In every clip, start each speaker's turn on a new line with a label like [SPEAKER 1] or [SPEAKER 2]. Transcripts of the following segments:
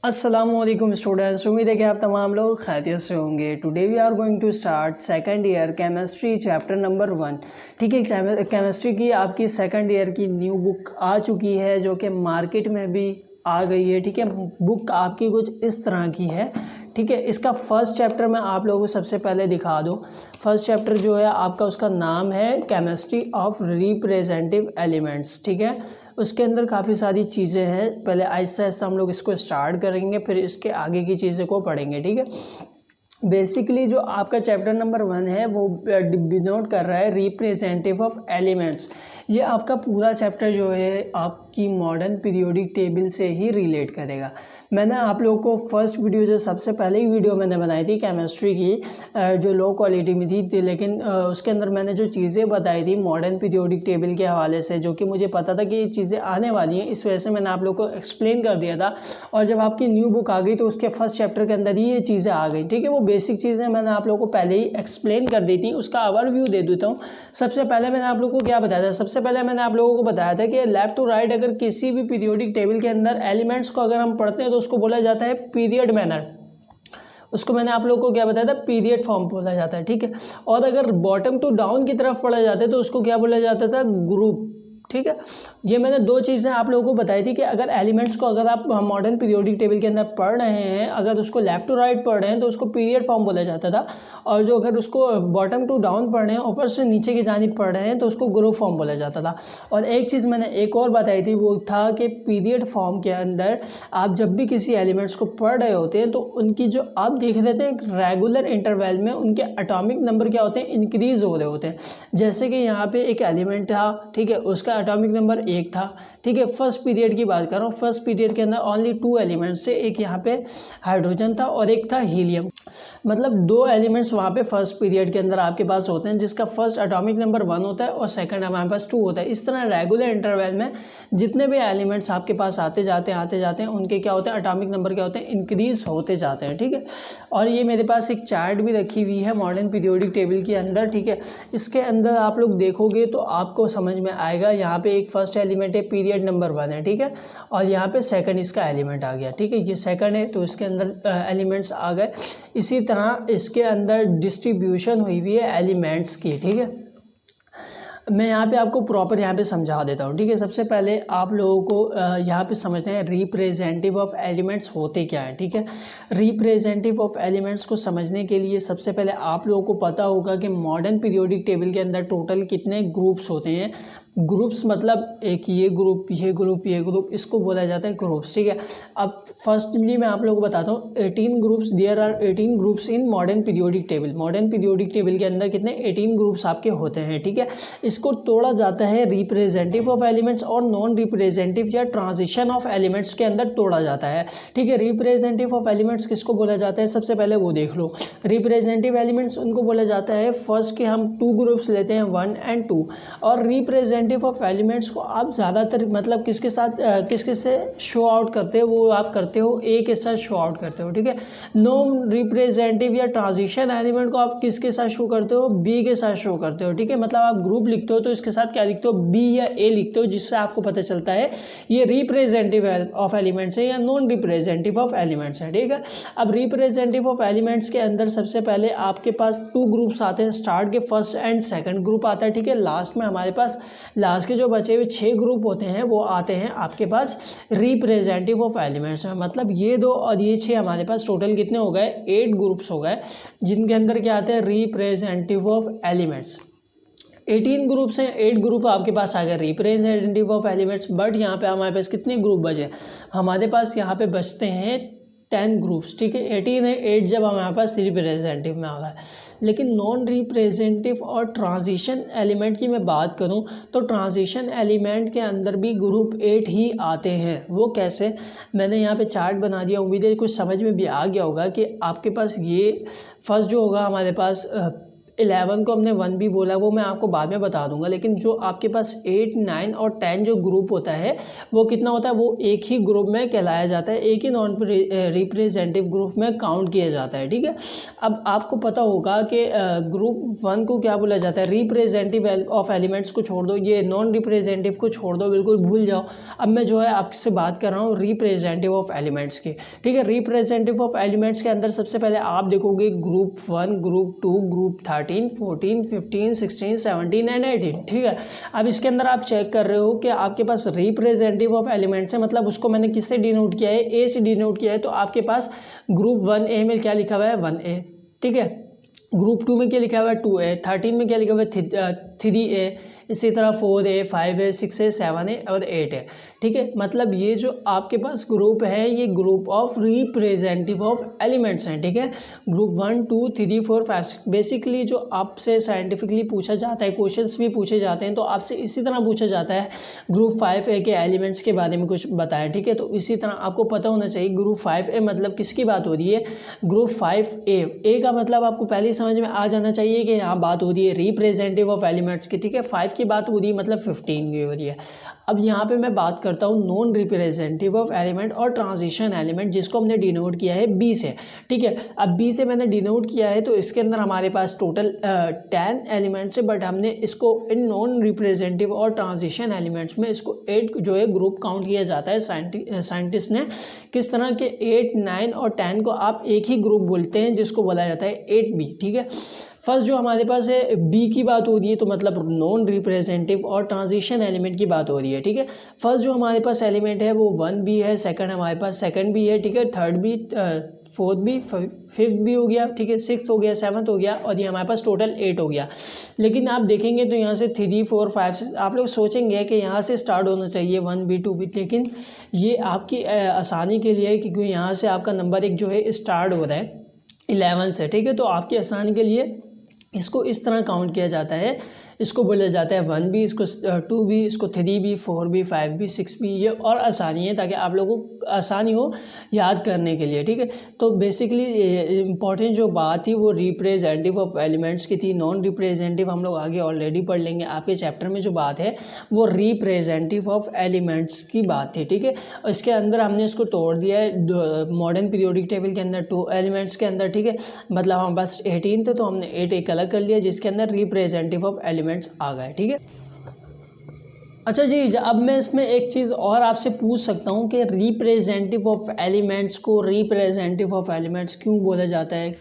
[SPEAKER 1] अस्सलामुअलैकुम स्टूडेंट्स, उम्मीद है कि आप तमाम लोग खैरियत से होंगे। Today we are going to start second year chemistry chapter number 1। ठीक है, केमिस्ट्री की आपकी सेकंड ईयर की न्यू बुक आ चुकी है जो कि मार्केट में भी आ गई है। ठीक है, बुक आपकी कुछ इस तरह की है। ठीक है, इसका फर्स्ट चैप्टर मैं आप लोगों को सबसे पहले दिखा दूँ। फर्स्ट चैप्टर जो है आपका, उसका नाम है केमिस्ट्री ऑफ रिप्रेजेंटेटिव एलिमेंट्स। ठीक है, उसके अंदर काफ़ी सारी चीज़ें हैं। पहले आहिस्ता आहिस्ता हम लोग इसको स्टार्ट करेंगे, फिर इसके आगे की चीज़ें को पढ़ेंगे। ठीक है, बेसिकली जो आपका चैप्टर नंबर 1 है वो डिनोट कर रहा है रिप्रेजेंटेटिव ऑफ एलिमेंट्स। ये आपका पूरा चैप्टर जो है आपकी मॉडर्न पीरियोडिक टेबल से ही रिलेट करेगा। मैंने आप लोगों को फर्स्ट वीडियो, जो सबसे पहले ही वीडियो मैंने बनाई थी केमिस्ट्री की, जो लो क्वालिटी में थी, लेकिन उसके अंदर मैंने जो चीज़ें बताई थी मॉडर्न पीरियोडिक टेबल के हवाले से, जो कि मुझे पता था कि ये चीज़ें आने वाली हैं, इस वजह से मैंने आप लोगों को एक्सप्लेन कर दिया था। और जब आपकी न्यू बुक आ गई तो उसके फर्स्ट चैप्टर के अंदर ही ये चीज़ें आ गई। ठीक है, वो बेसिक चीज़ें मैंने आप लोगों को पहले ही एक्सप्लेन कर दी थी, उसका ओवरव्यू दे देता हूँ। सबसे पहले मैंने आप लोगों को क्या बताया था? सबसे पहले मैंने आप लोगों को बताया था कि लेफ्ट टू राइट अगर किसी भी पीरियोडिक टेबल के अंदर एलिमेंट्स को अगर हम पढ़ते हैं तो उसको बोला जाता है पीरियड मैनर। उसको मैंने आप लोगों को क्या बताया था? पीरियड फॉर्म बोला जाता है। ठीक है, और अगर बॉटम टू डाउन की तरफ पढ़ा जाता है तो उसको क्या बोला जाता था? ग्रुप। ठीक है, ये मैंने दो चीज़ें आप लोगों को बताई थी कि अगर एलिमेंट्स को अगर आप मॉडर्न पीरियोडिक टेबल के अंदर पढ़ रहे हैं, अगर उसको लेफ्ट टू राइट पढ़ रहे हैं तो उसको पीरियड फॉर्म बोला जाता था, और जो अगर उसको बॉटम टू डाउन पढ़ रहे हैं, ऊपर से नीचे की जानिब पढ़ रहे हैं, तो उसको ग्रुप फॉर्म बोला जाता था। और एक चीज़ मैंने एक और बताई थी, वो था कि पीरियड फॉर्म के अंदर आप जब भी किसी एलिमेंट्स को पढ़ रहे होते हैं तो उनकी जो आप देख लेते हैं रेगुलर इंटरवल में उनके एटॉमिक नंबर क्या होते हैं? इंक्रीज हो रहे होते हैं। जैसे कि यहाँ पे एक एलिमेंट था, ठीक है, उसका एटॉमिक नंबर 1 था। ठीक है, फर्स्ट पीरियड की बात कर रहा हूँ, फर्स्ट पीरियड के अंदर ओनली 2 एलिमेंट्स थे, एक यहाँ पे हाइड्रोजन था और एक था हीलियम। मतलब 2 एलिमेंट्स वहाँ पे फर्स्ट पीरियड के अंदर आपके पास होते हैं, जिसका फर्स्ट एटॉमिक नंबर 1 होता है और सेकंड हमारे पास 2 होता है। इस तरह रेगुलर इंटरवल में जितने भी एलिमेंट्स आपके पास आते जाते हैं उनके क्या होते हैं? एटॉमिक नंबर क्या होते हैं? इंक्रीज होते जाते हैं। ठीक है, और ये मेरे पास एक चार्ट भी रखी हुई है मॉडर्न पीरियोडिक टेबल के अंदर। ठीक है, इसके अंदर आप लोग देखोगे तो आपको समझ में आएगा। यहाँ पे एक फर्स्ट एलिमेंट है, पीरियड नंबर 1 है। ठीक है, और यहाँ पे सेकंड इसका एलिमेंट आ गया। ठीक है, ये सेकंड है तो इसके अंदर एलिमेंट्स आ गए। इसी तरह इसके अंदर डिस्ट्रीब्यूशन हुई हुई है एलिमेंट्स की। ठीक है, मैं यहाँ पे आपको प्रॉपर यहाँ पे समझा देता हूँ। ठीक है, सबसे पहले आप लोगों को यहाँ पे समझते हैं रिप्रेजेंटेटिव ऑफ एलिमेंट्स होते क्या है। ठीक है, रिप्रेजेंटेटिव ऑफ एलिमेंट्स को समझने के लिए सबसे पहले आप लोगों को पता होगा कि मॉडर्न पीरियोडिक टेबल के अंदर टोटल कितने ग्रुप्स होते हैं। ग्रुप्स मतलब एक ये ग्रुप, ये ग्रुप, ये ग्रुप, इसको बोला जाता है ग्रुप्स। ठीक है, अब फर्स्टली मैं आप लोगों को बताता हूँ 18 groups, there are 18 groups in modern periodic table. Modern periodic table के अंदर कितने? 18 ग्रुप्स आपके होते हैं। ठीक है, इसको तोड़ा जाता है रिप्रेजेंटेटिव ऑफ एलिमेंट्स और नॉन रिप्रेजेंटेटिव या ट्रांजिशन ऑफ एलिमेंट्स के अंदर तोड़ा जाता है। ठीक है, रिप्रेजेंटेटिव ऑफ एलिमेंट्स किसको बोला जाता है? सबसे पहले वो देख लो। रिप्रेजेंटेटिव एलिमेंट्स उनको बोला जाता है, फर्स्ट के हम 2 ग्रुप्स लेते हैं, 1 और 2। और रिप्रेजेंटेटिव ऑफ एलिमेंट्स को आप ज़्यादातर मतलब किसके साथ किसके से शो आउट करते हो? वो आप करते हो ए के साथ शो आउट करते हो। ठीक है, नॉन रिप्रेजेंटेटिव या ट्रांजिशन एलिमेंट को आप किसके साथ शो करते हो? बी के साथ शो करते हो। ठीक है, मतलब आप ग्रुप लिखते हो तो इसके साथ क्या लिखते हो? बी या ए लिखते हो, जिससे आपको पता चलता है ये रिप्रेजेंटेटिव ऑफ एलिमेंट्स है या नॉन रिप्रेजेंटेटिव ऑफ एलिमेंट्स है। ठीक है, अब रिप्रेजेंटेटिव ऑफ एलिमेंट्स के अंदर सबसे पहले आपके पास 2 ग्रुप्स आते हैं। स्टार्ट के फर्स्ट एंड सेकंड ग्रुप आता है। ठीक है, लास्ट में हमारे पास लास्ट के जो बचे हुए 6 ग्रुप होते हैं वो आते हैं आपके पास रिप्रेजेंटेटिव ऑफ एलिमेंट्स में। मतलब ये 2 और ये 6 हमारे पास टोटल कितने हो गए? 8 ग्रुप्स हो गए, जिनके अंदर क्या आते हैं? Representative of elements. 18 ग्रुप्स हैं, 8 ग्रुप आपके पास आ गए रिप्रेजेंटेटिव ऑफ एलिमेंट्स। बट यहाँ पे हमारे पास कितने ग्रुप बचे? हमारे पास यहाँ पे बचते हैं 10 ग्रुप्स। ठीक है, 18 है, 8 जब हमारे पास रिप्रेजेंटेटिव में आ रहा है। लेकिन नॉन रिप्रेजेंटेटिव और ट्रांजिशन एलिमेंट की मैं बात करूं तो ट्रांजिशन एलिमेंट के अंदर भी ग्रुप 8 ही आते हैं। वो कैसे? मैंने यहाँ पे चार्ट बना दिया, उम्मीद है कुछ समझ में भी आ गया होगा कि आपके पास ये फर्स्ट जो होगा हमारे पास 11 को हमने 1b बोला, वो मैं आपको बाद में बता दूंगा। लेकिन जो आपके पास 8, 9 और 10 जो ग्रुप होता है वो कितना होता है, वो एक ही ग्रुप में कहलाया जाता है, एक ही नॉन रिप्रेजेंटेटिव ग्रुप में काउंट किया जाता है, ठीक है। अब आपको पता होगा कि ग्रुप 1 को क्या बोला जाता है, रिप्रेजेंटेटिव ऑफ एलिमेंट्स को छोड़ दो, ये नॉन रिप्रेजेंटेटिव को छोड़ दो, बिल्कुल भूल जाओ। अब मैं जो है आपसे बात कर रहा हूँ रिप्रेजेंटेटिव ऑफ एलिमेंट्स की, ठीक है। रिप्रेजेंटेटिव ऑफ एलिमेंट्स के अंदर सबसे पहले आप देखोगे ग्रुप 1, ग्रुप 2, ग्रुप 13, 14, 15, 16, 17 एंड 18, ठीक है। अब इसके अंदर आप चेक कर रहे हो कि आपके पास रिप्रेजेंटेटिव ऑफ एलिमेंट्स है, मतलब उसको मैंने किससे डिनोट किया है, ए से डिनोट किया है। तो आपके पास ग्रुप 1A में क्या लिखा हुआ है, 1A, ठीक है। ग्रुप 2 में क्या लिखा हुआ है, 2A, 13 में क्या लिखा हुआ है, 3A, इसी तरह 4A, 5A, 6A, 7A और 8A, ठीक है। मतलब ये जो आपके पास ग्रुप है ये group of representative of elements हैं, ठीक है। ग्रुप 1, 2, 3, 4, 5, 6 बेसिकली जो आपसे साइंटिफिकली पूछा जाता है, क्वेश्चंस भी पूछे जाते हैं, तो आपसे इसी तरह पूछा जाता है ग्रुप 5A के एलिमेंट्स के बारे में कुछ बताएं, ठीक है। तो इसी तरह आपको पता होना चाहिए ग्रुप 5A मतलब किसकी बात हो रही है, ग्रुप 5A का मतलब आपको पहले ही समझ में आ जाना चाहिए कि यहाँ बात हो रही है रिप्रेजेंटेटिव ऑफ एलिमेंट्स की, ठीक है। 5 की बात हो रही है मतलब 15 की हो रही है। अब यहाँ पे मैं बात करता हूँ नॉन रिप्रेजेंटेटिव ऑफ एलिमेंट और ट्रांजिशन एलिमेंट, जिसको हमने डिनोट किया है बी से, ठीक है। अब बी से मैंने डिनोट किया है तो इसके अंदर हमारे पास टोटल 10 एलिमेंट्स है, बट हमने इसको इन नॉन रिप्रेजेंटेटिव और ट्रांजिशन एलिमेंट्स में इसको 8 जो है ग्रुप काउंट किया जाता है साइंटिस्ट ने। किस तरह के 8, 9 और 10 को आप एक ही ग्रुप बोलते हैं जिसको बोला जाता है 8B, ठीक है। फर्स्ट जो हमारे पास है बी की बात हो रही है, तो मतलब नॉन रिप्रेजेंटेटिव और ट्रांजिशन एलिमेंट की बात हो रही है, ठीक है। फर्स्ट जो हमारे पास एलिमेंट है वो 1B है, सेकंड हमारे पास सेकंड भी है, ठीक है, थर्ड भी, फोर्थ भी, फिफ्थ भी हो गया, ठीक है, सिक्स्थ हो गया, सेवन्थ हो गया, और ये हमारे पास टोटल 8 हो गया। लेकिन आप देखेंगे तो यहाँ से 3, 4, 5 आप लोग सोचेंगे कि यहाँ से स्टार्ट होना चाहिए 1B, 2B, लेकिन ये आपकी आसानी के लिए है क्योंकि यहाँ से आपका नंबर 1 जो है स्टार्ट हो रहा है 11 से, ठीक है। तो आपकी आसानी के लिए इसको इस तरह काउंट किया जाता है, इसको बोला जाता है 1B, इसको 2B, इसको 3B, 4B, 5B, 6B, ये और आसानी है ताकि आप लोगों को आसानी हो याद करने के लिए, ठीक है। तो बेसिकली इंपॉर्टेंट जो बात थी वो रिप्रेजेंटेटिव ऑफ एलिमेंट्स की थी। नॉन रिप्रेजेंटेटिव हम लोग आगे ऑलरेडी पढ़ लेंगे, आपके चैप्टर में जो बात है वो रिप्रेजेंटेटिव ऑफ एलिमेंट्स की बात थी, ठीक है। और इसके अंदर हमने इसको तोड़ दिया है मॉडर्न पीरियोडिक टेबल के अंदर 2 एलिमेंट्स के अंदर, ठीक है। मतलब हम बस 18 थे तो हमने 8 एक अलग कर लिया जिसके अंदर रिप्रेजेंटेटिव ऑफ एलिमेंट्स आ गए, ठीक है। अच्छा जी, अब मैं इसमें एक चीज़ और आपसे पूछ सकता हूँ कि रिप्रेजेंटेटिव ऑफ एलिमेंट्स को रिप्रेजेंटेटिव ऑफ एलिमेंट्स क्यों बोला जाता है,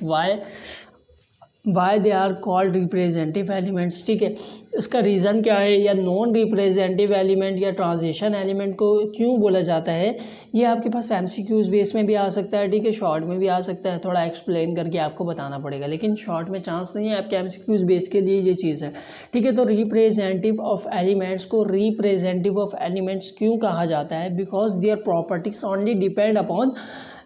[SPEAKER 1] why they are called representative elements, ठीक है। इसका रीज़न क्या है, या नॉन रिप्रेजेंटेटिव एलिमेंट या ट्रांजिशन एलिमेंट को क्यों बोला जाता है, ये आपके पास MCQs बेस में भी आ सकता है, ठीक है, शॉर्ट में भी आ सकता है। थोड़ा एक्सप्लेन करके आपको बताना पड़ेगा, लेकिन शॉर्ट में चांस नहीं है, आपके MCQs बेस के लिए ये चीज़ है, ठीक है। तो रिप्रेजेंटेटिव ऑफ एलिमेंट्स को रिप्रेजेंटेटिव ऑफ एलिमेंट्स क्यों कहा जाता है, because their properties only depend upon,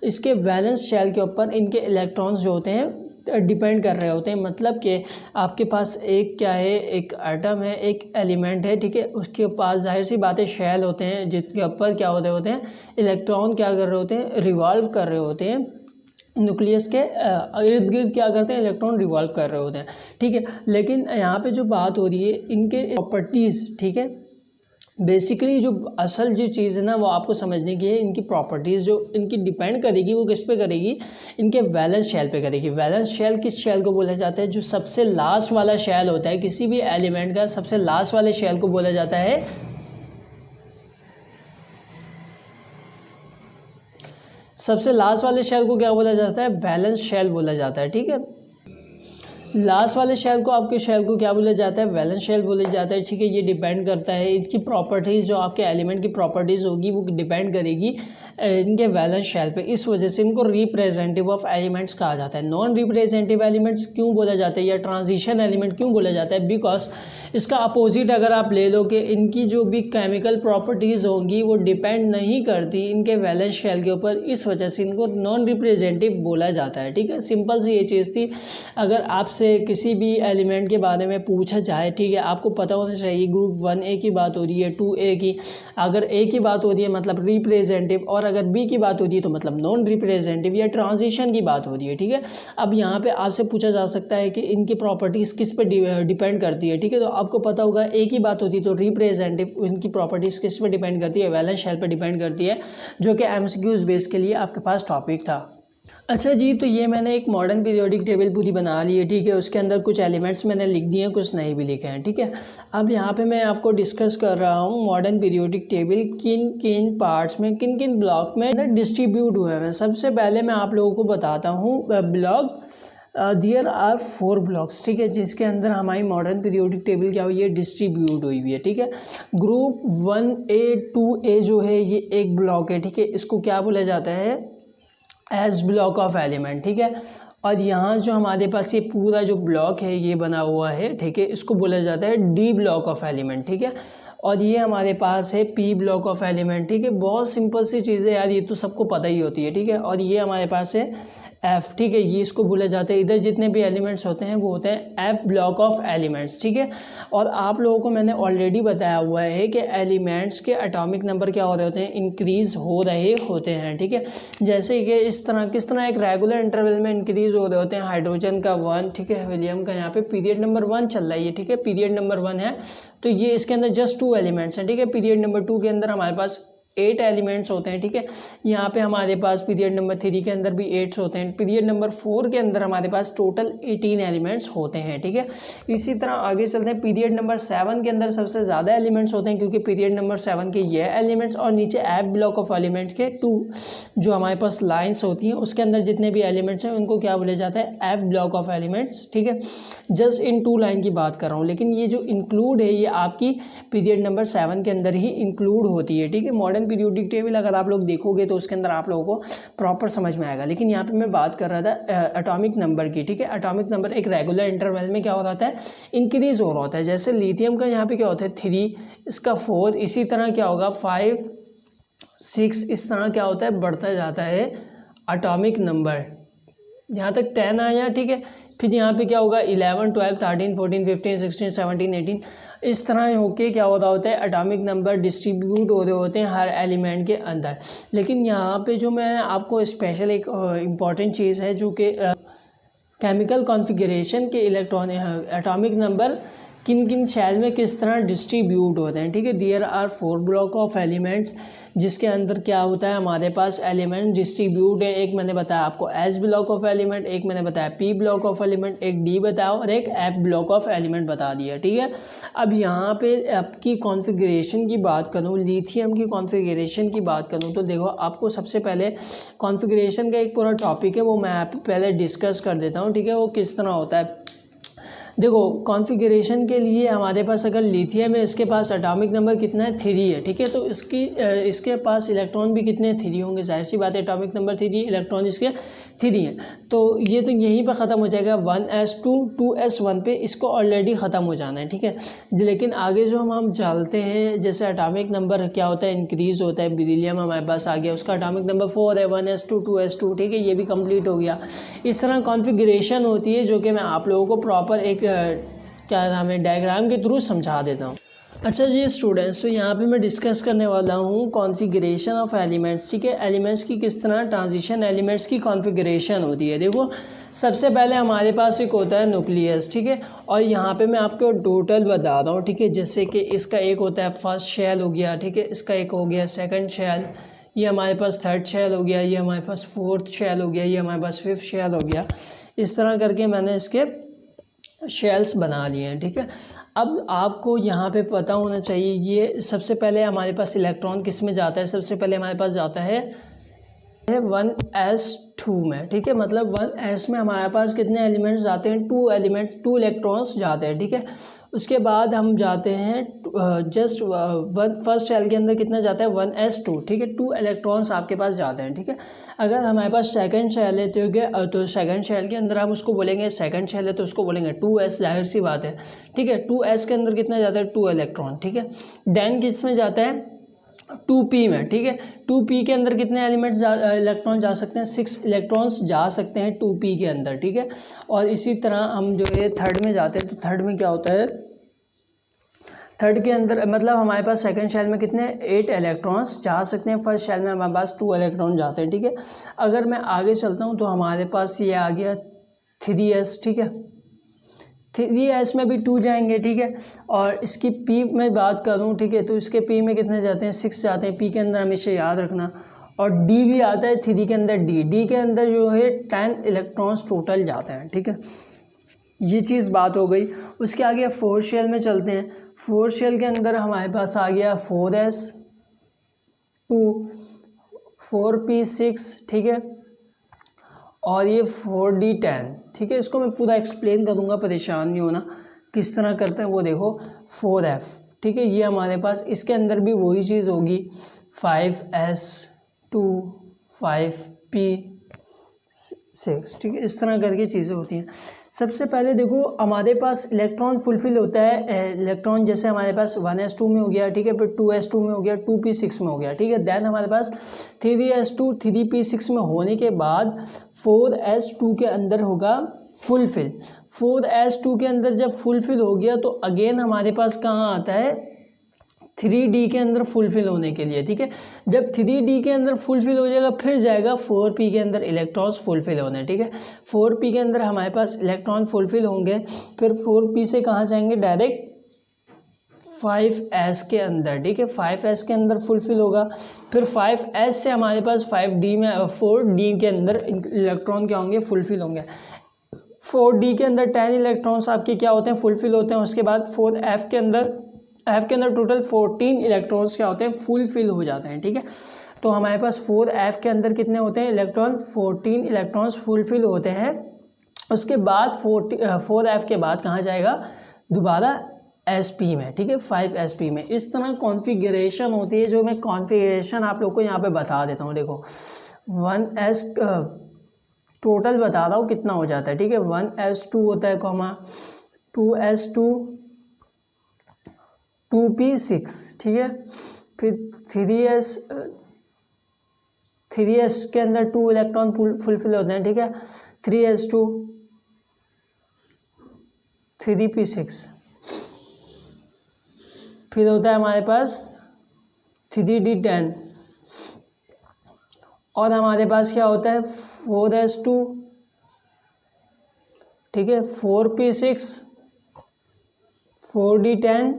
[SPEAKER 1] इसके वैलेंस शेल के ऊपर इनके इलेक्ट्रॉन्स जो होते हैं डिपेंड कर रहे होते हैं। मतलब कि आपके पास एक क्या है, एक एटम है, एक एलिमेंट है, ठीक है, उसके पास जाहिर सी बातें शेल होते हैं जिसके ऊपर क्या होते हैं इलेक्ट्रॉन क्या कर रहे होते हैं, रिवॉल्व कर रहे होते हैं, न्यूक्लियस के इर्द गिर्द क्या करते हैं, इलेक्ट्रॉन रिवॉल्व कर रहे होते हैं, ठीक है। लेकिन यहाँ पे जो बात हो रही है इनके प्रॉपर्टीज़, ठीक है, बेसिकली जो असल जो चीज़ है ना वो आपको समझने की है, इनकी प्रॉपर्टीज़ जो इनकी डिपेंड करेगी वो किस पे करेगी, इनके वैलेंस शेल पे करेगी। वैलेंस शेल किस शेल को बोला जाता है, जो सबसे लास्ट वाला शेल होता है किसी भी एलिमेंट का, सबसे लास्ट वाले शेल को बोला जाता है, सबसे लास्ट वाले शेल को क्या बोला जाता है, वैलेंस शेल बोला जाता है, ठीक है। लास्ट वाले शेल को, आपके शेल को क्या बोला जाता है, वैलेंस शेल बोला जाता है, ठीक है। ये डिपेंड करता है, इसकी प्रॉपर्टीज़ जो आपके एलिमेंट की प्रॉपर्टीज़ होगी वो डिपेंड करेगी इनके वैलेंस शेल पे। इस वजह से इनको रिप्रेजेंटेटिव ऑफ एलिमेंट्स कहा जाता है। नॉन रिप्रेजेंटेटिव एलिमेंट्स क्यों बोला जाता है, या ट्रांजिशन एलिमेंट क्यों बोला जाता है, बिकॉज इसका अपोजिट अगर आप ले लो कि इनकी जो भी केमिकल प्रॉपर्टीज़ होंगी वो डिपेंड नहीं करती इनके वैलेंस शेल के ऊपर, इस वजह से इनको नॉन रिप्रेजेंटेटिव बोला जाता है, ठीक है। सिंपल सी ये चीज़ थी। अगर आपसे आपसे किसी भी एलिमेंट के बारे में पूछा जाए, ठीक है, आपको पता होना चाहिए ग्रुप 1A की बात हो रही है, 2A की, अगर A की बात हो रही है मतलब रिप्रेजेंटेटिव, और अगर B की बात हो रही है तो मतलब नॉन रिप्रेजेंटेटिव या ट्रांजिशन की बात हो रही है, ठीक है। अब यहाँ पे आपसे पूछा जा सकता है कि इनकी प्रॉपर्टीज़ किस पे डिपेंड करती है, ठीक है। तो आपको पता होगा A की बात होती है तो रिप्रेजेंटेटिव, इनकी प्रॉपर्टीज़ किस पे डिपेंड करती है, वैलेंस शेल पे डिपेंड करती है, जो कि MCQs बेस के लिए आपके पास टॉपिक था। अच्छा जी, तो ये मैंने एक मॉडर्न पीरियोडिक टेबल पूरी बना ली है, ठीक है। उसके अंदर कुछ एलिमेंट्स मैंने लिख दिए हैं, कुछ नहीं भी लिखे हैं, ठीक है। अब यहाँ पे मैं आपको डिस्कस कर रहा हूँ मॉडर्न पीरियोडिक टेबल किन किन पार्ट्स में, किन किन ब्लॉक में डिस्ट्रीब्यूट हुए हैं। सबसे पहले मैं आप लोगों को बताता हूँ ब्लॉक देयर आर 4 ब्लॉक्स, ठीक है, जिसके अंदर हमारी मॉडर्न पीरियोडिक टेबल क्या हुई है, डिस्ट्रीब्यूट हुई है, ठीक है। ग्रुप 1A 2A जो है ये एक ब्लॉक है, ठीक है, इसको क्या बोला जाता है, एज ब्लॉक ऑफ एलिमेंट, ठीक है। और यहाँ जो हमारे पास ये पूरा जो ब्लॉक है ये बना हुआ है, ठीक है, इसको बोला जाता है डी ब्लॉक ऑफ एलिमेंट, ठीक है। और ये हमारे पास है पी ब्लॉक ऑफ एलिमेंट, ठीक है। बहुत सिंपल सी चीज़ें यार, ये तो सबको पता ही होती है, ठीक है। और ये हमारे पास है एफ, ठीक है, ये इसको बोला जाता है, इधर जितने भी एलिमेंट्स होते हैं वो होते हैं एफ ब्लॉक ऑफ एलिमेंट्स, ठीक है। और आप लोगों को मैंने ऑलरेडी बताया हुआ है कि एलिमेंट्स के एटॉमिक नंबर क्या हो रहे होते हैं, इंक्रीज़ हो रहे होते हैं, ठीक है। जैसे कि इस तरह किस तरह एक रेगुलर इंटरवल में इंक्रीज़ हो रहे होते हैं, हाइड्रोजन का 1, ठीक है, हीलियम का यहाँ पे पीरियड नंबर 1 चल रहा है ये, ठीक है, पीरियड नंबर 1 है, तो ये इसके अंदर जस्ट 2 एलिमेंट्स हैं, ठीक है। पीरियड नंबर 2 के अंदर हमारे पास 8 एलिमेंट्स होते हैं, ठीक है। यहाँ पे हमारे पास पीरियड नंबर 3 के अंदर भी 8 होते हैं, पीरियड नंबर 4 के अंदर हमारे पास टोटल 18 एलिमेंट्स होते हैं, ठीक है। इसी तरह आगे चलते हैं, पीरियड नंबर 7 के अंदर सबसे ज़्यादा एलिमेंट्स होते हैं, क्योंकि पीरियड नंबर 7 के ये एलिमेंट्स और नीचे एफ ब्लॉक ऑफ एलिमेंट्स के 2 जो हमारे पास लाइन्स होती हैं उसके अंदर जितने भी एलिमेंट्स हैं उनको क्या बोला जाता है, एफ ब्लॉक ऑफ एलिमेंट्स, ठीक है। जस्ट इन 2 लाइन की बात कर रहा हूँ, लेकिन ये जो इंक्लूड है ये आपकी पीरियड नंबर 7 के अंदर ही इंक्लूड होती है, ठीक है। मॉडर्न पीरियोडिक टेबल अगर आप लोग देखोगे तो उसके अंदर आप लोगों को प्रॉपर समझ में आएगा। लेकिन यहाँ पे मैं बात कर रहा था एटॉमिक नंबर की, ठीक है। एटॉमिक नंबर एक रेगुलर इंटरवल में क्या हो रहा है, इंक्रीज हो रहा होता है। जैसे लिथियम का यहाँ पे क्या होता है 3, इसका 4, इसी तरह क्या होगा 5, 6, इस तरह क्या होता है बढ़ता जाता है एटॉमिक नंबर, यहाँ तक 10 आया, ठीक है। फिर यहाँ पे क्या होगा 11, 12, 13, 14, 15, 16, 17, 18, इस तरह होके क्या हो रहा होता है, एटॉमिक नंबर डिस्ट्रीब्यूट हो रहे होते हैं हर एलिमेंट के अंदर। लेकिन यहाँ पे जो मैं आपको स्पेशल एक इम्पॉर्टेंट चीज़ है जो कि केमिकल कॉन्फ़िगरेशन के इलेक्ट्रॉन एटॉमिक नंबर किन किन शेल में किस तरह डिस्ट्रीब्यूट होते हैं, ठीक है। There are 4 block of elements, जिसके अंदर क्या होता है हमारे पास एलिमेंट डिस्ट्रीब्यूट है। एक मैंने बताया आपको एस ब्लॉक ऑफ एलिमेंट, एक मैंने बताया पी ब्लॉक ऑफ एलिमेंट, एक डी बताया और एक एफ ब्लॉक ऑफ एलिमेंट बता दिया, ठीक है। अब यहाँ पे आपकी कॉन्फ़िगरेशन की बात करूँ, लिथियम की कॉन्फ़िगरेशन की बात करूँ तो देखो आपको सबसे पहले कॉन्फ़िगरेशन का एक पूरा टॉपिक है वो मैं आप पहले डिस्कस कर देता हूँ, ठीक है। वो किस तरह होता है, देखो कॉन्फ़िगरेशन के लिए हमारे पास अगर लिथियम है इसके पास एटॉमिक नंबर कितना है 3 है, ठीक है। तो इसके पास इलेक्ट्रॉन भी कितने 3 होंगे, जाहिर सी बात है एटॉमिक नंबर 3, इलेक्ट्रॉन इसके 3 हैं। तो ये तो यहीं पर ख़त्म हो जाएगा 1s2 2s1 पे, इसको ऑलरेडी ख़त्म हो जाना है, ठीक है। लेकिन आगे जो हम चलते हैं, जैसे एटॉमिक नंबर क्या होता है इंक्रीज़ होता है, बेरिलियम हमारे पास आ गया, उसका एटॉमिक नंबर 4 है, 1s2 2s2, ठीक है, ये भी कंप्लीट हो गया। इस तरह कॉन्फ़िगरेशन होती है जो कि मैं आप लोगों को प्रॉपर एक क्या नाम है डायग्राम के थ्रू समझा देता हूँ। अच्छा जी स्टूडेंट्स, तो यहाँ पे मैं डिस्कस करने वाला हूँ कॉन्फ़िगरेशन ऑफ एलिमेंट्स, ठीक है। एलिमेंट्स की किस तरह ट्रांजिशन एलिमेंट्स की कॉन्फ़िगरेशन होती है। देखो सबसे पहले हमारे पास एक होता है न्यूक्लियस, ठीक है। और यहाँ पे मैं आपको टोटल बता रहा हूँ, ठीक है। जैसे कि इसका एक होता है फर्स्ट शेल हो गया, ठीक है, इसका एक हो गया सेकंड शेल, ये हमारे पास थर्ड शेल हो गया, ये हमारे पास फोर्थ शेल हो गया, ये हमारे पास फिफ्थ शेल हो गया। इस तरह करके मैंने इसके शेल्स बना लिए हैं, ठीक है। अब आपको यहाँ पे पता होना चाहिए, ये सबसे पहले हमारे पास इलेक्ट्रॉन किस में जाता है, सबसे पहले हमारे पास जाता है 1s2 में, ठीक है। मतलब 1s में हमारे पास कितने एलिमेंट्स जाते हैं, 2 इलेक्ट्रॉन्स जाते हैं, ठीक है। उसके बाद हम जाते हैं जस्ट फर्स्ट शेल के अंदर कितना जाता है 1s2, ठीक है, 2 इलेक्ट्रॉन्स आपके पास जाते हैं, ठीक है। अगर हमारे पास सेकंड शेल है तो सेकंड शेल के अंदर हम उसको बोलेंगे, सेकंड शेल है तो उसको बोलेंगे 2s, जाहिर सी बात है, ठीक है। 2s के अंदर कितना जाता है 2 इलेक्ट्रॉन, ठीक है। देन किस में जाता है 2p में, ठीक है। 2p के अंदर कितने एलिमेंट्स इलेक्ट्रॉन जा सकते हैं, 6 इलेक्ट्रॉन्स जा सकते हैं 2p के अंदर, ठीक है। और इसी तरह हम जो है थर्ड में जाते हैं, तो थर्ड में क्या होता है, थर्ड के अंदर मतलब हमारे पास सेकंड शेल में कितने 8 इलेक्ट्रॉन्स जा सकते हैं, फर्स्ट शेल में हमारे पास 2 इलेक्ट्रॉन जाते हैं, ठीक है। अगर मैं आगे चलता हूँ तो हमारे पास ये आ गया 3s, ठीक है। 3s में भी 2 जाएंगे, ठीक है। और इसकी p में बात करूँ, ठीक है, तो इसके p में कितने जाते हैं, 6 जाते हैं, p के अंदर हमेशा याद रखना। और d भी आता है 3 के अंदर, d के अंदर जो है 10 इलेक्ट्रॉन्स टोटल जाते हैं, ठीक है। ये चीज़ बात हो गई। उसके आगे फोर्थ शेल में चलते हैं। फोर्थ शेल के अंदर हमारे पास आ गया 4s 2 4p6, ठीक है। और ये 4d10, ठीक है। इसको मैं पूरा एक्सप्लेन करूँगा, परेशान नहीं होना, किस तरह करते हैं वो देखो। 4f, ठीक है, ये हमारे पास इसके अंदर भी वही चीज़ होगी, 5s2 5p6, ठीक है। इस तरह करके चीज़ें होती हैं। सबसे पहले देखो हमारे पास इलेक्ट्रॉन फुलफिल होता है, इलेक्ट्रॉन जैसे हमारे पास 1s2 में हो गया, ठीक है, फिर 2s2 में हो गया, 2p6 में हो गया, ठीक है। देन हमारे पास 3s2 3p6 में होने के बाद 4s2 के अंदर होगा फुलफिल। 4s2 के अंदर जब फुलफिल हो गया तो अगेन हमारे पास कहाँ आता है, 3d के अंदर फुलफिल होने के लिए, ठीक है। जब 3d के अंदर फुलफिल हो जाएगा फिर जाएगा 4p के अंदर इलेक्ट्रॉन्स फुलफिल होने, ठीक है। 4p के अंदर हमारे पास इलेक्ट्रॉन फुलफिल होंगे, फिर 4p से कहाँ जाएंगे, डायरेक्ट 5s के अंदर, ठीक है। 5s के अंदर फुलफिल होगा, फिर 5s से हमारे पास 5d में 4d के अंदर इलेक्ट्रॉन क्या होंगे, फुलफिल होंगे। 4d के अंदर 10 इलेक्ट्रॉन्स आपके क्या होते हैं, फुलफिल होते हैं। उसके बाद 4f के अंदर टोटल 14 इलेक्ट्रॉन्स क्या होते हैं, फुलफिल हो जाते हैं, ठीक है। तो हमारे पास 4f के अंदर कितने होते हैं इलेक्ट्रॉन, 14 इलेक्ट्रॉन्स फुलफिल होते हैं। उसके बाद 4f के बाद कहाँ जाएगा, दोबारा sp में, ठीक है, 5sp में। इस तरह कॉन्फ़िगरेशन होती है, जो मैं कॉन्फ़िगरेशन आप लोग को यहाँ पे बता देता हूँ। देखो 1s टोटल बता रहा हूँ कितना हो जाता है, ठीक है। 1s2 होता है, 2s2 2p6, ठीक है। फिर 3s के अंदर 2 इलेक्ट्रॉन फुलफिल होते हैं, ठीक है। 3s2 3p6, फिर होता है हमारे पास 3d10, और हमारे पास क्या होता है 4s2, ठीक है, 4p6 4d10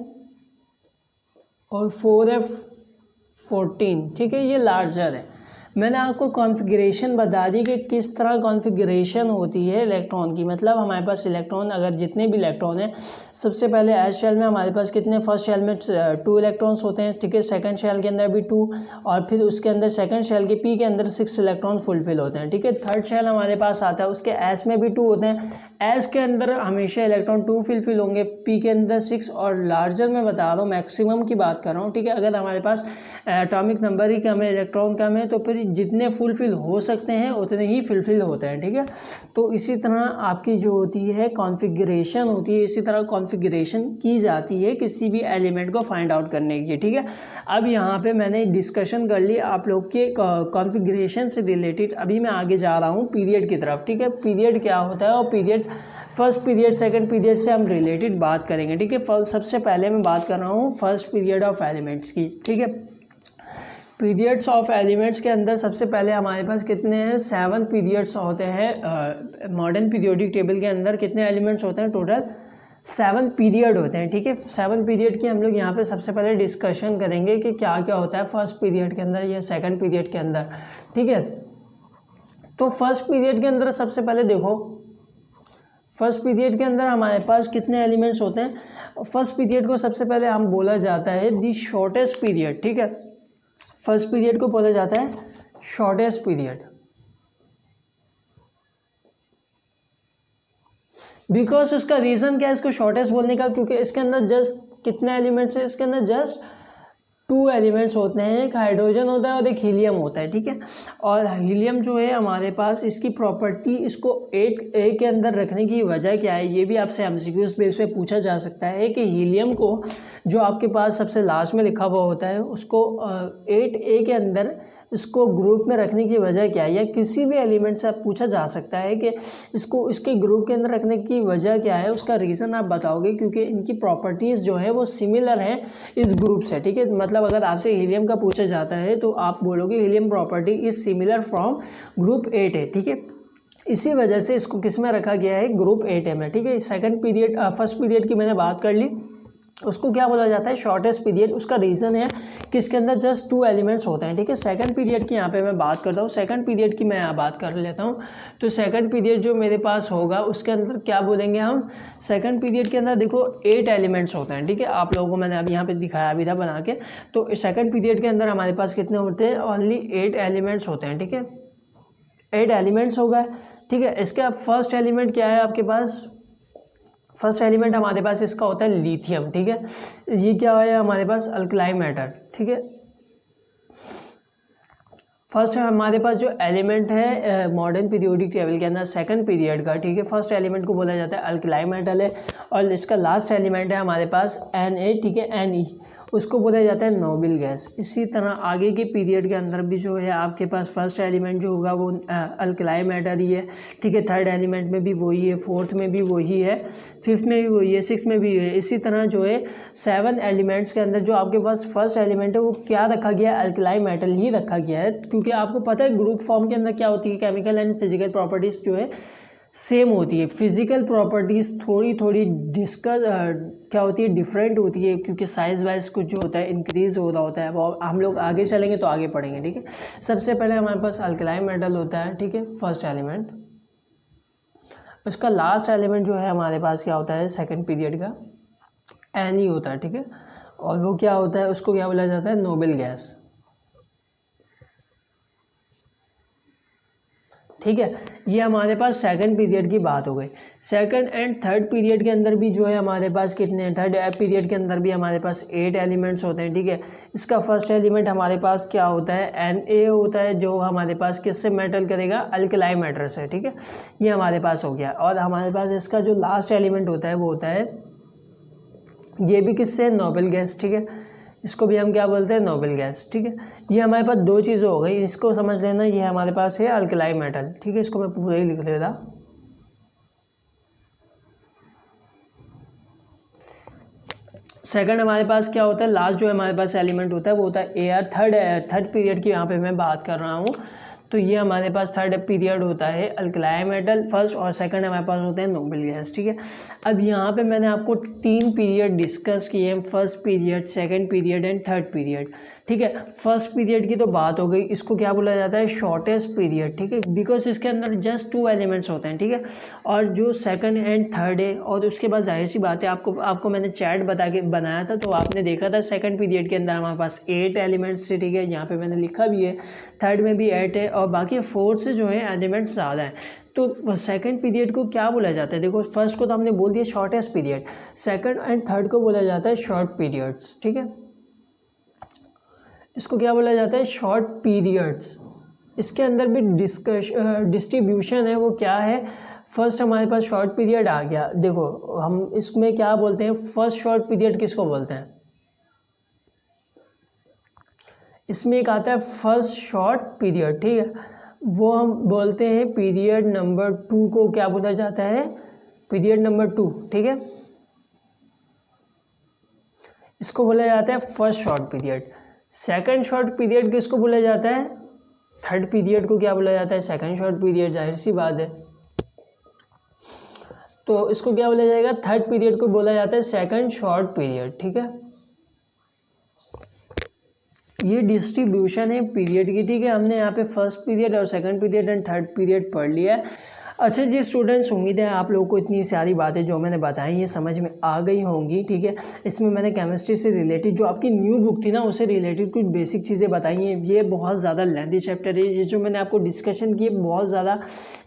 [SPEAKER 1] और 4f14, ठीक है। ये लार्जर है। मैंने आपको कॉन्फ़िगरेशन बता दी कि किस तरह कॉन्फ़िगरेशन होती है इलेक्ट्रॉन की। मतलब हमारे पास इलेक्ट्रॉन, अगर जितने भी इलेक्ट्रॉन हैं, सबसे पहले एस शेल में हमारे पास कितने, फर्स्ट शेल में 2 इलेक्ट्रॉन्स होते हैं, ठीक है। सेकंड शेल के अंदर भी 2, और फिर उसके अंदर सेकंड शेल के पी के अंदर 6 इलेक्ट्रॉन फुलफिल होते हैं, ठीक है। थर्ड शेल हमारे पास आता है, उसके एस में भी 2 होते हैं। एस के अंदर हमेशा इलेक्ट्रॉन 2 फुलफिल होंगे, पी के अंदर 6, और लार्जर में बता रहा हूँ, मैक्सिमम की बात कर रहा हूँ, ठीक है। अगर हमारे पास एटॉमिक नंबर ही कम है, इलेक्ट्रॉन कम है, तो फिर जितने फुलफिल हो सकते हैं उतने ही फुलफिल होते हैं, ठीक है। तो इसी तरह आपकी जो होती है कॉन्फ़िगरेशन होती है, इसी तरह कॉन्फ़िगरेशन की जाती है किसी भी एलिमेंट को फाइंड आउट करने की, ठीक है। अब यहाँ पे मैंने डिस्कशन कर ली आप लोग के कॉन्फ़िगरेशन से रिलेटेड। अभी मैं आगे जा रहा हूँ पीरियड की तरफ, ठीक है। पीरियड क्या होता है, और period first period second period से हम रिलेटेड बात करेंगे, ठीक है। सबसे पहले मैं बात कर रहा हूँ फर्स्ट पीरियड ऑफ एलिमेंट्स की, ठीक है। पीरियड्स ऑफ एलिमेंट्स के अंदर सबसे पहले हमारे पास कितने हैं, 7 पीरियड्स होते हैं। मॉडर्न पीरियोडिक टेबल के अंदर कितने एलिमेंट्स होते हैं, टोटल 7 पीरियड होते हैं, ठीक है। 7 पीरियड की हम लोग यहाँ पे सबसे पहले डिस्कशन करेंगे कि क्या क्या होता है फर्स्ट पीरियड के अंदर या सेकंड पीरियड के अंदर, ठीक है। तो फर्स्ट पीरियड के अंदर सबसे पहले देखो, फर्स्ट पीरियड के अंदर हमारे पास कितने एलिमेंट्स होते हैं। फर्स्ट पीरियड को सबसे पहले हम बोला जाता है दी शॉर्टेस्ट पीरियड, ठीक है। फर्स्ट पीरियड को बोला जाता है शॉर्टेस्ट पीरियड, बिकॉज इसका रीजन क्या है इसको शॉर्टेस्ट बोलने का, क्योंकि इसके अंदर जस्ट कितने एलिमेंट्स है, इसके अंदर जस्ट 2 एलिमेंट्स होते हैं, एक हाइड्रोजन होता है और एक हीलियम होता है, ठीक है। और हीलियम जो है हमारे पास, इसकी प्रॉपर्टी, इसको 8A के अंदर रखने की वजह क्या है, ये भी आपसे एमसीक्यूज बेस पे पूछा जा सकता है कि हीलियम को जो आपके पास सबसे लास्ट में लिखा हुआ होता है उसको 8A के अंदर इसको ग्रुप में रखने की वजह क्या है, या किसी भी एलिमेंट से आप पूछा जा सकता है कि इसको इसके ग्रुप के अंदर रखने की वजह क्या है, उसका रीज़न आप बताओगे, क्योंकि इनकी प्रॉपर्टीज़ जो है वो सिमिलर हैं इस ग्रुप से, ठीक है। मतलब अगर आपसे हीलियम का पूछा जाता है तो आप बोलोगे helium property is similar from group 8A, ठीक है। इसी वजह से इसको किस में रखा गया है, ग्रुप 8A में, ठीक है। सेकंड पीरियड, फर्स्ट पीरियड की मैंने बात कर ली, उसको क्या बोला जाता है, शॉर्टेस्ट पीरियड। उसका रीज़न है कि इसके अंदर जस्ट 2 एलिमेंट्स होते हैं, ठीक है। सेकंड पीरियड की यहाँ पे मैं बात करता हूँ, सेकंड पीरियड की मैं यहाँ बात कर लेता हूँ। तो सेकंड पीरियड जो मेरे पास होगा उसके अंदर क्या बोलेंगे हम, सेकंड पीरियड के अंदर देखो 8 एलिमेंट्स होते हैं, ठीक है। आप लोगों को मैंने अभी यहाँ पे दिखाया भी था बना के। तो सेकंड पीरियड के अंदर हमारे पास कितने होते हैं, ओनली 8 एलिमेंट्स होते हैं, ठीक है। 8 एलिमेंट्स हो गए, ठीक है। इसका फर्स्ट एलिमेंट क्या है आपके पास, फर्स्ट एलिमेंट हमारे पास इसका होता है लिथियम, ठीक है। ये क्या है हमारे पास, अल्कलाई मेटल, ठीक है। फर्स्ट हमारे पास जो एलिमेंट है मॉडर्न पीरियोडिक टेबल के अंदर सेकंड पीरियड का, ठीक है, फर्स्ट एलिमेंट को बोला जाता है अल्कलाई मेटल है। और इसका लास्ट एलिमेंट है हमारे पास Na, ठीक है, Ne, उसको बोला जाता है नोबल गैस। इसी तरह आगे के पीरियड के अंदर भी जो है आपके पास फर्स्ट एलिमेंट जो होगा वो अल्कलाई मेटल ही है, ठीक है। थर्ड एलिमेंट में भी वही है, फोर्थ में भी वही है, फिफ्थ में भी वही है, सिक्स में भी है। इसी तरह जो है 7 एलिमेंट्स के अंदर जो आपके पास फर्स्ट एलिमेंट है वो क्या रखा गया है, अल्कलाई मेटल ही रखा गया है, क्योंकि आपको पता है ग्रुप फॉर्म के अंदर क्या होती है, केमिकल एंड फिजिकल प्रॉपर्टीज़ जो है सेम होती है। फिजिकल प्रॉपर्टीज़ थोड़ी थोड़ी डिस्कस क्या होती है, डिफरेंट होती है, क्योंकि साइज वाइज कुछ जो होता है इंक्रीज हो रहा होता है, वो हम लोग आगे चलेंगे तो आगे पढ़ेंगे, ठीक है। सबसे पहले हमारे पास अल्कलाई मेटल होता है, ठीक है, फर्स्ट एलिमेंट। उसका लास्ट एलिमेंट जो है हमारे पास क्या होता है, सेकंड पीरियड का एनी होता है, ठीक है। और वो क्या होता है, उसको क्या बोला जाता है, नोबल गैस, ठीक है। ये हमारे पास सेकंड पीरियड की बात हो गई। सेकंड एंड थर्ड पीरियड के अंदर भी जो है हमारे पास कितने हैं, थर्ड पीरियड के अंदर भी हमारे पास 8 एलिमेंट्स होते हैं, ठीक है। इसका फर्स्ट एलिमेंट हमारे पास क्या होता है, Na होता है, जो हमारे पास किससे मेटल करेगा, अल्कलाई मेटल से, ठीक है। ये हमारे पास हो गया। और हमारे पास इसका जो लास्ट एलिमेंट होता है वो होता है, ये भी किससे, नोबल गैस, ठीक है। इसको भी हम क्या बोलते हैं, नोबल गैस, ठीक है। ये हमारे पास 2 चीज़ें हो गई, इसको समझ लेना, ये हमारे पास है अल्कलाई मेटल, ठीक है। इसको मैं पूरा ही लिख लेता। सेकंड हमारे पास क्या होता है, लास्ट जो हमारे पास एलिमेंट होता है वो होता है Ar। थर्ड पीरियड की यहाँ पे मैं बात कर रहा हूँ। तो ये हमारे पास थर्ड पीरियड होता है अल्कलाई मेटल फर्स्ट, और सेकंड हमारे पास होते हैं नोबल गैस, ठीक है। अब यहाँ पे मैंने आपको 3 पीरियड डिस्कस किए हैं, first period, second period and third period, ठीक है। फर्स्ट पीरियड की तो बात हो गई, इसको क्या बोला जाता है, शॉर्टेस्ट पीरियड, ठीक है, बिकॉज इसके अंदर जस्ट 2 एलिमेंट्स होते हैं, ठीक है। और जो सेकंड एंड थर्ड है, और उसके बाद जाहिर सी बात है, आपको मैंने चैट बता के बनाया था तो आपने देखा था सेकंड पीरियड के अंदर हमारे पास 8 एलिमेंट्स थे, ठीक है। यहाँ पे मैंने लिखा भी है, थर्ड में भी 8 है, और बाकी फोर्थ से जो है एलिमेंट्स ज़्यादा हैं। तो सेकंड पीरियड को क्या बोला जाता है, देखो फर्स्ट को तो हमने बोल दिया shortest period, second and third को बोला जाता है शॉर्ट पीरियड्स, ठीक है। इसको क्या बोला जाता है, शॉर्ट पीरियड्स। इसके अंदर भी डिस्ट्रीब्यूशन है, वो क्या है, फर्स्ट हमारे पास शॉर्ट पीरियड आ गया। देखो हम इसमें क्या बोलते हैं, फर्स्ट शॉर्ट पीरियड किसको बोलते हैं, इसमें एक आता है फर्स्ट शॉर्ट पीरियड, ठीक है, वो हम बोलते हैं पीरियड नंबर 2 को क्या बोला जाता है, पीरियड नंबर 2, ठीक है। इसको बोला जाता है first short period. Second short period किसको बोला जाता है, थर्ड पीरियड को क्या बोला जाता है, सेकंड शॉर्ट पीरियड, जाहिर सी बात है। तो इसको क्या बोला जाएगा, थर्ड पीरियड को बोला जाता है सेकंड शॉर्ट पीरियड, ठीक है। ये डिस्ट्रीब्यूशन है पीरियड की, ठीक है। हमने यहाँ पे फर्स्ट पीरियड और second period and third period पढ़ लिया है। अच्छा जी स्टूडेंट्स, उम्मीद है आप लोगों को इतनी सारी बातें जो मैंने बताई ये समझ में आ गई होंगी। ठीक है, इसमें मैंने केमिस्ट्री से रिलेटेड जो आपकी न्यू बुक थी ना उससे रिलेटेड कुछ बेसिक चीज़ें बताई हैं। ये बहुत ज़्यादा लेंथी चैप्टर है, ये जो मैंने आपको डिस्कशन की बहुत ज़्यादा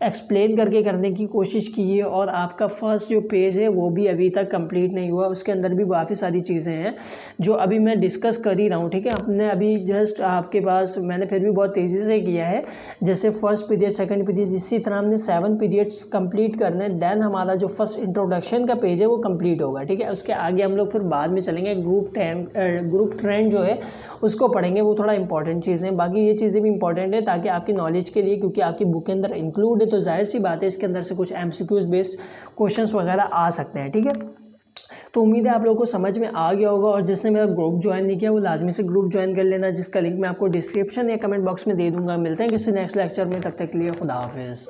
[SPEAKER 1] एक्सप्लेन करके करने की कोशिश की है। और आपका फर्स्ट जो पेज है वो भी अभी तक कंप्लीट नहीं हुआ, उसके अंदर भी काफ़ी सारी चीज़ें हैं जो अभी मैं डिस्कस कर ही रहा हूँ। ठीक है, अपने अभी जस्ट आपके पास मैंने फिर भी बहुत तेज़ी से किया है, जैसे फर्स्ट पीरियड सेकंड पीरियड इसी तरह हमने 7 पीरियड्स कंप्लीट करने, देन हमारा जो फर्स्ट इंट्रोडक्शन का पेज है वो कंप्लीट होगा। ठीक है, उसके आगे हम लोग फिर बाद में चलेंगे, ग्रुप ट्रेंड जो है उसको पढ़ेंगे, वो थोड़ा इंपॉर्टेंट चीज़ें हैं। बाकी ये चीज़ें भी इंपॉर्टेंट है ताकि आपकी नॉलेज के लिए, क्योंकि आपकी बुक के अंदर इंक्लूड है तो जाहिर सी बात है इसके अंदर से कुछ MCQs बेस्ड क्वेश्चंस वगैरह आ सकते हैं। ठीक है, तो उम्मीद है आप लोगों को समझ में आ गया होगा। और जिसने मेरा ग्रुप ज्वाइन नहीं किया वो लाजमी से ग्रुप ज्वाइन कर लेना, जिसका लिंक मैं आपको डिस्क्रिप्शन या कमेंट बॉक्स में दे दूंगा। मिलते हैं किसी नेक्स्ट लेक्चर में, तब तक के लिए खुदा हाफिज़।